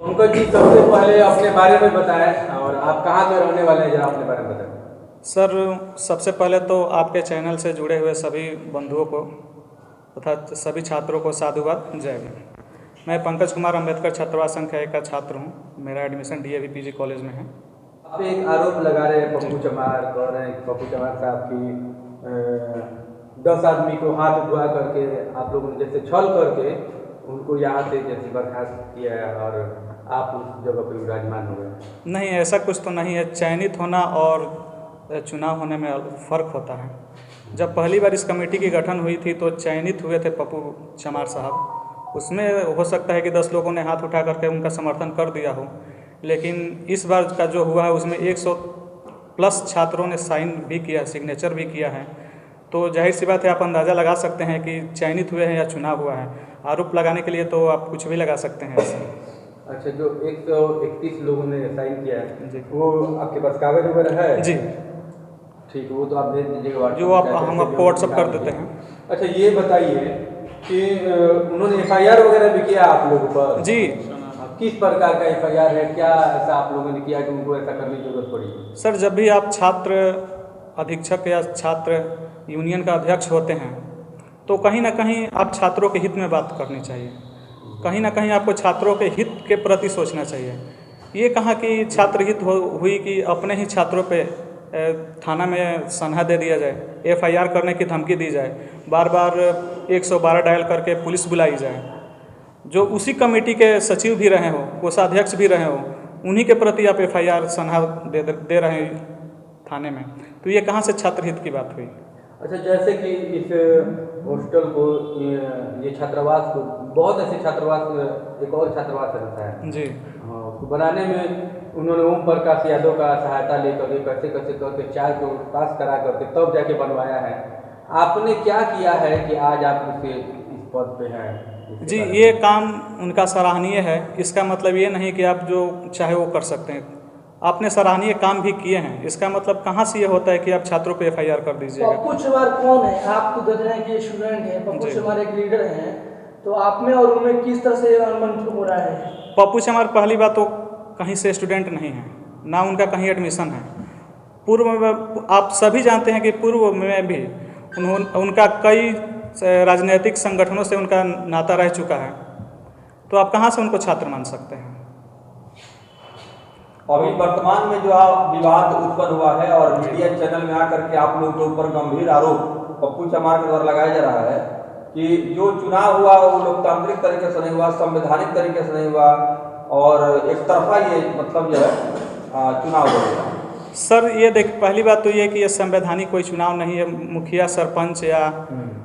पंकज जी, सबसे पहले अपने बारे में बताएं और आप कहाँ के रहने वाले हैं, जरा अपने बारे में बताएं। सर, सबसे पहले तो आपके चैनल से जुड़े हुए सभी बंधुओं को तथा सभी छात्रों को साधुवाद, जय भीम। मैं पंकज कुमार अम्बेडकर छात्रावास संख्या 1 का छात्र हूँ। मेरा एडमिशन डीएवी पीजी कॉलेज में है। आप एक आरोप लगा रहे हैं, पप्पू चमार कह रहे हैं कि पप्पू चमार साहब की 10 आदमी को हाथ धुआ करके आप लोगों ने जैसे छल करके उनको यहाँ से जैसे बर्खास्त किया है और आप उस जगह पर विराजमान हो गए। नहीं, ऐसा कुछ तो नहीं है। चयनित होना और चुनाव होने में फ़र्क होता है। जब पहली बार इस कमेटी की गठन हुई थी तो चयनित हुए थे पप्पू चमार साहब। उसमें हो सकता है कि 10 लोगों ने हाथ उठा करके उनका समर्थन कर दिया हो, लेकिन इस बार का जो हुआ है उसमें 100+ छात्रों ने साइन भी किया, सिग्नेचर भी किया है। तो जाहिर सी बात है, आप अंदाज़ा लगा सकते हैं कि चयनित हुए हैं या चुनाव हुआ है। आरोप लगाने के लिए तो आप कुछ भी लगा सकते हैं ऐसे। अच्छा, जो 131 लोगों ने साइन किया है जी, वो आपके पास कागज वगैरह है? जी, ठीक है, वो तो आप भेज दीजिएगा, जो आप हम आपको व्हाट्सअप कर देते हैं। अच्छा, ये बताइए कि उन्होंने एफआईआर वगैरह भी किया आप लोगों पर? जी किस प्रकार का एफआईआर है, क्या ऐसा आप लोगों ने किया कि उनको ऐसा करने की जरूरत पड़ी? सर, जब भी आप छात्र अधीक्षक या छात्र यूनियन का अध्यक्ष होते हैं तो कहीं ना कहीं आप छात्रों के हित में बात करनी चाहिए। कहीं ना कहीं आपको छात्रों के हित के प्रति सोचना चाहिए। ये कहा कि छात्र हित हुई कि अपने ही छात्रों पे थाना में सनहा दे दिया जाए, एफआईआर करने की धमकी दी जाए, बार बार 112 डायल करके पुलिस बुलाई जाए। जो उसी कमेटी के सचिव भी रहे हो, कोषाध्यक्ष भी रहे हो, उन्हीं के प्रति आप एफआईआर सनहा दे रहे हैं थाने में, तो ये कहाँ से छात्र हित की बात हुई? अच्छा, जैसे कि इस हॉस्टल को, ये छात्रावास को, बहुत ऐसे छात्रावास, एक और छात्रावास रहता है जी, हाँ, उसको बनाने में उन्होंने ओम प्रकाश यादव का सहायता लेकर के कैसे कैसे करके 4 को पास करा करके तब जाके बनवाया है। आपने क्या किया है कि आज आप उसे इस पद पे हैं? जी, ये काम उनका सराहनीय है। इसका मतलब ये नहीं कि आप जो चाहे वो कर सकते हैं। आपने सराहनीय काम भी किए हैं, इसका मतलब कहाँ से ये होता है कि आप छात्रों पे एफआईआर कर दीजिएगा। पप्पू चमार कौन है? आप तो देख रहे हैं कि स्टूडेंट है, पप्पू चमार एक लीडर हैं, तो आप में और उनमें किस तरह से अनुबंध हो रहा है? पप्पू चमार पहली बात तो कहीं से स्टूडेंट नहीं है, ना उनका कहीं एडमिशन है। पूर्व में आप सभी जानते हैं कि पूर्व में भी उनका कई राजनीतिक संगठनों से उनका नाता रह चुका है, तो आप कहाँ से उनको छात्र मान सकते हैं? अभी वर्तमान में जो विवाद उत्पन्न हुआ है और मीडिया चैनल में आकर के आप लोगों के ऊपर गंभीर आरोप पप्पू चमार के द्वारा लगाया जा रहा है कि जो चुनाव हुआ वो लोकतांत्रिक तरीके से नहीं हुआ, संवैधानिक तरीके से नहीं हुआ और एक तरफा ये मतलब जो है चुनाव हो गया। सर, ये पहली बात तो ये कि ये संवैधानिक कोई चुनाव नहीं है, मुखिया सरपंच या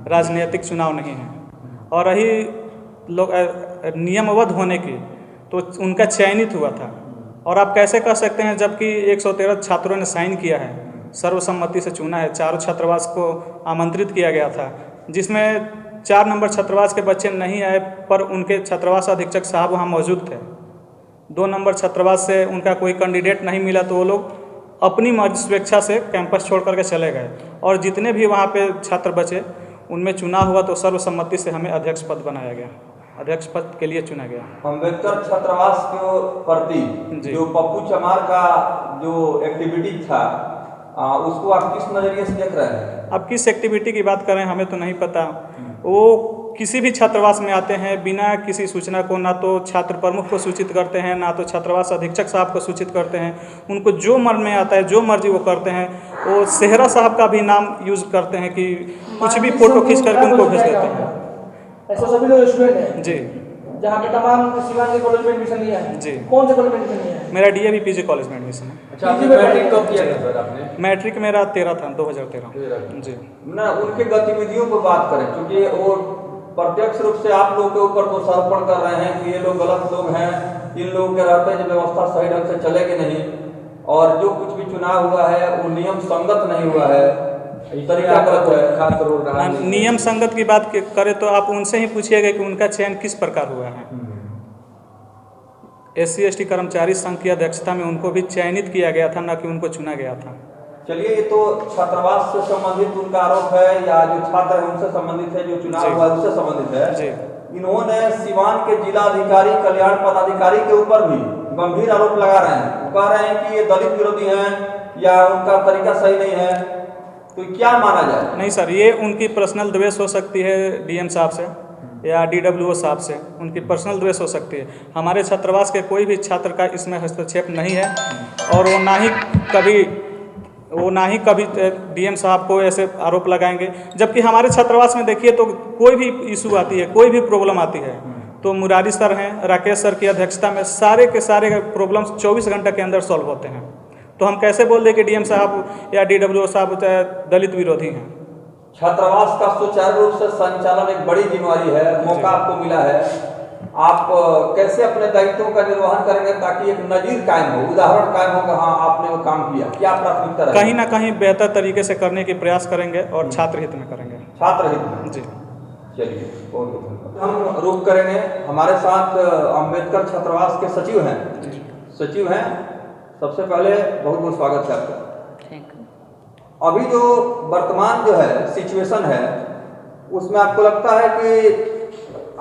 राजनीतिक चुनाव नहीं है। और रही लोग नियमबद्ध होने की, तो उनका चयनित हुआ था। और आप कैसे कह सकते हैं जबकि 113 छात्रों ने साइन किया है, सर्वसम्मति से चुना है, चारों छात्रावास को आमंत्रित किया गया था, जिसमें 4 नंबर छात्रावास के बच्चे नहीं आए पर उनके छात्रावास अधीक्षक साहब वहाँ मौजूद थे। 2 नंबर छात्रावास से उनका कोई कैंडिडेट नहीं मिला तो वो लोग अपनी मर्जी स्वेच्छा से कैंपस छोड़ करके चले गए। और जितने भी वहाँ पे छात्र बचे उनमें चुनाव हुआ तो सर्वसम्मति से हमें अध्यक्ष पद बनाया गया, अध्यक्ष पद के लिए चुना गया। अम्बेडकर छात्रावास के प्रति जो पप्पू चमार का जो एक्टिविटी था उसको आप किस नज़रिए से देख रहे हैं? अब किस एक्टिविटी की बात करें हमें तो नहीं पता। वो किसी भी छात्रावास में आते हैं बिना किसी सूचना को, ना तो छात्र प्रमुख को सूचित करते हैं, ना तो छात्रावास अधीक्षक साहब को सूचित करते हैं। उनको जो मन में आता है, जो मर्जी वो करते हैं। वो सेहरा साहब का भी नाम यूज़ करते हैं कि कुछ भी फोटो खींच करके उनको भेज देते हैं। ऐसा सभी लोग स्टूडेंट हैं जी, जहाँ पे तमाम शिवांगी कॉलेज में एडमिशन लिया है। जी। कौन से कॉलेज में एडमिशन लिया है? मेरा डीएवी पीजी कॉलेज में एडमिशन है। अच्छा, आपने मैट्रिक कब किया था सर आपने? मैट्रिक मेरा 13 था, 2013। जी, ना उनके गतिविधियों पर बात करें, क्योंकि वो प्रत्यक्ष रूप से आप लोगों के ऊपर दोषारोपण कर रहे हैं कि ये लोग गलत लोग हैं, इन लोगों के रहते जो व्यवस्था सही ढंग से चलेगी नहीं, और जो कुछ भी चुनाव हुआ है वो नियम संगत नहीं हुआ है, इस तरीका का नियम संगत की बात करें तो आप उनसे ही पूछिएगा कि उनका चयन किस प्रकार हुआ है। SC/ST कर्मचारी संघ की अध्यक्षता में उनको भी चयनित किया गया था, न कि उनको चुना गया था। चलिए, ये तो छात्रावास से संबंधित उनका आरोप है या जो छात्र है उनसे संबंधित है, जो चुनाव हुआ उससे संबंधित है। जी, इन्होंने सिवान के जिला अधिकारी कल्याण पदाधिकारी के ऊपर भी गंभीर आरोप लगा रहे हैं। वो कह रहे हैं कि ये दलित विरोधी हैं या उनका तरीका सही नहीं है, तो क्या माना जाए? नहीं सर, ये उनकी पर्सनल द्वेष हो सकती है डीएम साहब से या डीडब्ल्यूओ साहब से, उनकी पर्सनल द्वेष हो सकती है। हमारे छात्रावास के कोई भी छात्र का इसमें हस्तक्षेप नहीं है और वो ना ही कभी डीएम साहब को ऐसे आरोप लगाएंगे। जबकि हमारे छात्रावास में देखिए तो कोई भी इशू आती है, कोई भी प्रॉब्लम आती है तो मुरारी सर हैं, राकेश सर की अध्यक्षता में सारे के सारे प्रॉब्लम्स 24 घंटे के अंदर सॉल्व होते हैं। तो हम कैसे बोल दें कि डीएम साहब या डीडब्ल्यूओ साहब दलित विरोधी हैं? छात्रावास का सुचारू रूप से संचालन एक बड़ी जिम्मेवारी है, मौका आपको मिला है। आप कैसे अपने दायित्वों का निर्वहन करेंगे ताकि एक नजीर कायम हो, उदाहरण कायम हो कि हाँ आपने वो काम किया? क्या प्राथमिकता रहेगी? कहीं ना कहीं बेहतर तरीके से करने की प्रयास करेंगे और छात्र हित में करेंगे। छात्र हित में जी चलिए, बहुत बहुत हम रुक करेंगे। हमारे साथ अम्बेडकर छात्रावास के सचिव हैं। सचिव हैं, सबसे पहले बहुत बहुत स्वागत है आपका। Thank you. अभी जो वर्तमान जो है सिचुएशन है उसमें आपको लगता है कि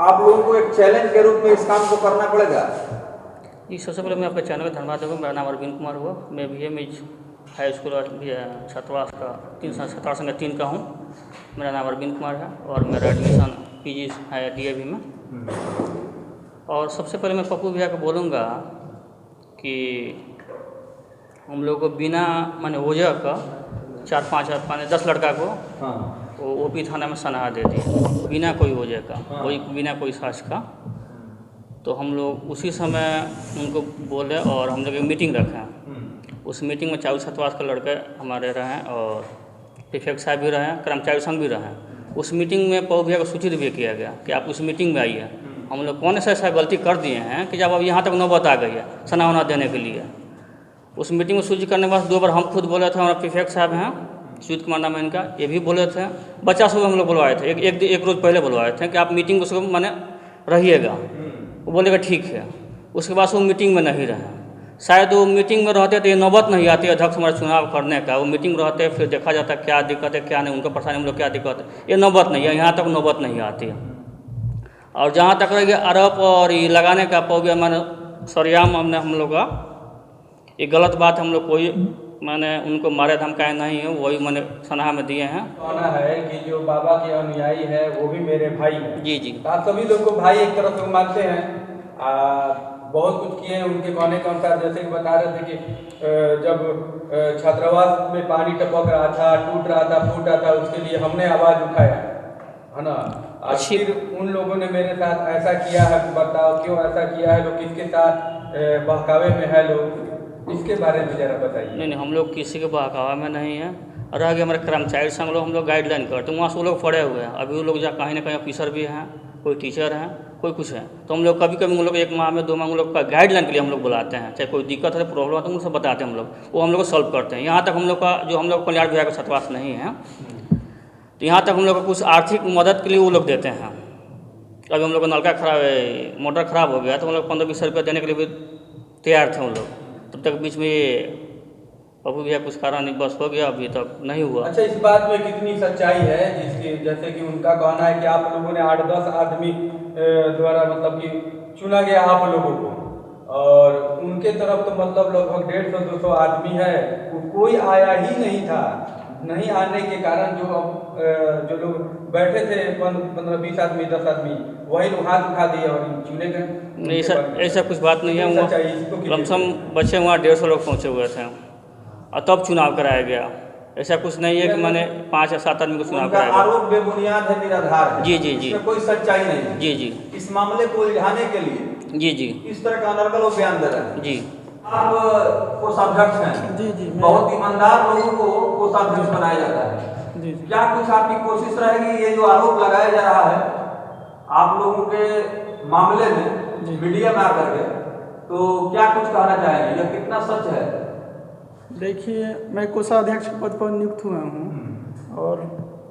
आप लोगों को एक चैलेंज के रूप में इस काम को करना पड़ेगा? जी, सबसे पहले मैं आपके चैनल का धन्यवाद दूँगा। मेरा नाम अरविंद कुमार हुआ, मैं BA हाई स्कूल और छात्रावास का 3 का हूँ। मेरा नाम अरविंद कुमार है और मेरा एडमिशन PG है DAV में। और सबसे पहले मैं पप्पू भैया को बोलूँगा कि हम लोग को बिना माने वजह का 4-5 10 लड़का को वो OP थाना में सनाहा दे दिए बिना कोई वजह का, बिना कोई साक्ष्य का। तो हम लोग उसी समय उनको बोले और हम लोग एक मीटिंग रखें। उस मीटिंग में चारू छात्रावास के लड़के हमारे रहे और प्रीफेक्ट साहब भी रहे, कर्मचारी संघ भी रहे। उस मीटिंग में पप्पू भैया को सूचित भी किया गया कि आप उस मीटिंग में आइए। हम लोग कौन सा ऐसा गलती कर दिए हैं कि जब अब यहाँ तक नौबत आ गई है सनाहा देने के लिए। उस मीटिंग में सूचित करने के बाद 2 बार हम खुद बोले थे, हमारा प्रीफेक्ट साहब हैं सुजीत कुमार नाम है इनका, ये भी बोले थे। बच्चा सब हम लोग बुलवाए थे, एक रोज़ पहले बुलवाए थे कि आप मीटिंग उसको माने रहिएगा। वो बोलेगा ठीक है। उसके बाद वो मीटिंग में नहीं रहे। शायद वो मीटिंग में रहते तो ये नौबत नहीं आती अध्यक्ष हमारा चुनाव करने का। वो मीटिंग में रहते फिर देखा जाता क्या दिक्कत है क्या नहीं, उनको परेशानी हम लोग क्या दिक्कत है, ये नौबत नहीं है, यहाँ तक नौबत नहीं आती है। और जहाँ तक रह गया आरोप और ये लगाने का पौगे मैंने सरियाम हमने हम लोग का ये गलत बात, हम लोग कोई मैंने उनको मारे धमकाए नहीं है, वही मैंने सनाहा में दिए हैं। कहना है कि जो बाबा के अनुयायी है वो भी मेरे भाई हैं। जी जी, आप सभी लोग को भाई एक तरफ से मानते हैं। बहुत कुछ किए हैं उनके कहने के अनुसार, जैसे कि बता रहे थे कि जब छात्रावास में पानी टपक रहा था, टूट रहा था, फूट रहा था, उसके लिए हमने आवाज़ उठाया है ना। फिर उन लोगों ने मेरे साथ ऐसा किया है, बताओ क्यों ऐसा किया है, लोग किसके साथ बहकावे में है लोग, इसके बारे में जरा बताइए। नहीं, हम लोग किसी के बहकावा में नहीं है। और रह गया हमारे कर्मचारी संग लोग, हम लोग गाइडलाइन करते, वहाँ से वो लोग पड़े हुए हैं। अभी वो लोग जहाँ कहीं ना कहीं ऑफिसर भी हैं, कोई टीचर हैं, कोई कुछ है। तो हम लोग कभी कभी हम लोग 1 माह में 2 माह हम लोग का गाइडलाइन के लिए हम लोग बुलाते हैं। चाहे कोई दिक्कत है, प्रॉब्लम है तो उनसे बताते हैं हम लोग, वो हम लोग को सॉल्व करते हैं। यहाँ तक हम लोग का जो हम लोग कल्याण विभाग का छात्रावास नहीं है, तो यहाँ तक हम लोग को कुछ आर्थिक मदद के लिए वो लोग देते हैं। अभी हम लोग का नलका खराब है, मोटर खराब हो गया, तो हम लोग 15-20 रुपये देने के लिए भी तैयार थे हम लोग। तब तक बीच में पप्पू भैया कुछ कारण बस हो गया, अभी तक नहीं हुआ। अच्छा, इस बात में कितनी सच्चाई है जिसकी, जैसे कि उनका कहना है कि आप लोगों ने 8-10 आदमी द्वारा मतलब कि चुना गया आप लोगों को, और उनके तरफ तो मतलब लगभग 150-200 आदमी है, कोई आया ही नहीं था। नहीं आने के कारण जो लोग बैठे थे 15-20 आदमी, 10 आदमी, वही लोग हाथ उठा दिए और चुने गए। नहीं सर, ऐसा कुछ बात नहीं है। वहाँ लमसम बच्चे वहाँ 150 लोग पहुँचे हुए थे और तब चुनाव कराया गया। ऐसा कुछ नहीं है कि मैंने 5 या 7 आदमी को चुनाव कराया गया। आरोप बेबुनियाद है, निराधार है। जी जी जी, इसमें कोई सच्चाई नहीं है। जी जी, इस मामले को उलझाने के लिए जी जी, इस तरह का अनर्गल बयान दे रहे हैं। जी, आप कोषाध्यक्ष हैं। जी जी, बहुत ईमानदार लोगों को कोषाध्यक्ष बनाया जाता है। जी क्या कुछ आपकी कोशिश रहेगी ये जो आरोप लगाया जा रहा है आप लोगों के मामले में मीडिया में आकर के, तो क्या कुछ कहना चाहेंगे, यह कितना सच है? देखिए, मैं कोषाध्यक्ष पद पर नियुक्त हुआ हूँ और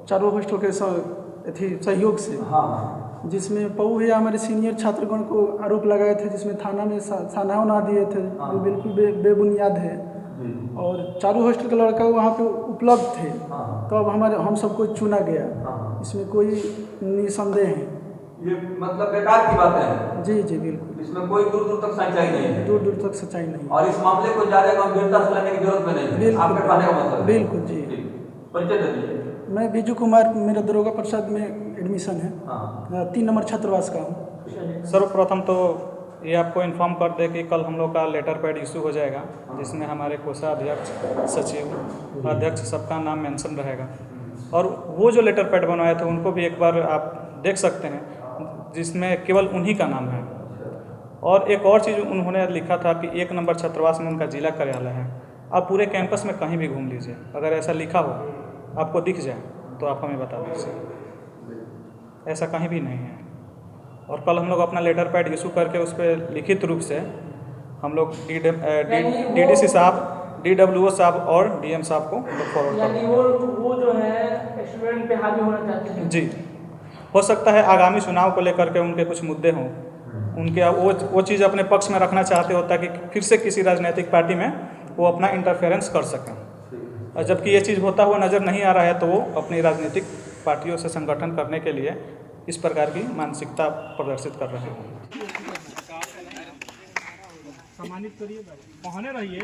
चारों हॉस्टल के सहयोग से, जिसमें पप्पू भैया हमारे सीनियर छात्रगण को आरोप लगाए थे, जिसमें थाना में सनाहा ना दिए थे, जो बिल्कुल बेबुनियाद है। और चारों हॉस्टल के लड़का वहाँ पे उपलब्ध थे, तो अब हम सबको चुना गया, इसमें कोई निसंदेह है। ये मतलब बेकार की बातें हैं। जी जी बिल्कुल, इसमें कोई दूर दूर तक सच्चाई नहीं है दूर दूर तक सच्चाई नहीं। और इस मामले को ज्यादा गंभीरता से लेने की जरूरत भी नहीं है। बिल्कुल। आपके कहने का मतलब है। बिल्कुल जी। परिचय दे दीजिए। मैं बीजू कुमार, मेरा दरोगा प्रसाद में एडमिशन है, हाँ 3 नंबर छात्रावास का हूँ। सर्वप्रथम तो ये आपको इन्फॉर्म कर दे कि कल हम लोग का लेटर पैड इशू हो जाएगा, जिसमें हमारे कोषाध्यक्ष, सचिव, अध्यक्ष सबका नाम मेंशन रहेगा। और वो जो लेटर पैड बनवाए थे उनको भी एक बार आप देख सकते हैं, जिसमें केवल उन्हीं का नाम है। और एक और चीज़ उन्होंने लिखा था कि 1 नंबर छात्रावास में उनका जिला कार्यालय है। आप पूरे कैंपस में कहीं भी घूम लीजिए, अगर ऐसा लिखा हो आपको दिख जाए तो आप हमें बता दीजिए, ऐसा कहीं भी नहीं है। और कल हम लोग अपना लेटर पैड इशू करके उस पर लिखित रूप से हम लोग DDC साहब, DWO साहब और DM साहब को फॉरवर्ड कर यानी वो जो है स्टूडेंट पे हावी होना चाहते हैं। जी। हो सकता है आगामी चुनाव को लेकर के उनके कुछ मुद्दे हों, उनके वो चीज़ अपने पक्ष में रखना चाहते हो ताकि फिर से किसी राजनीतिक पार्टी में वो अपना इंटरफेरेंस कर सकें। और जबकि ये चीज़ होता हुआ नज़र नहीं आ रहा है तो वो अपनी राजनीतिक पार्टियों से संगठन करने के लिए इस प्रकार की मानसिकता प्रदर्शित कर रहे हैं। सम्मानित करिए, पहुँचने रहिए।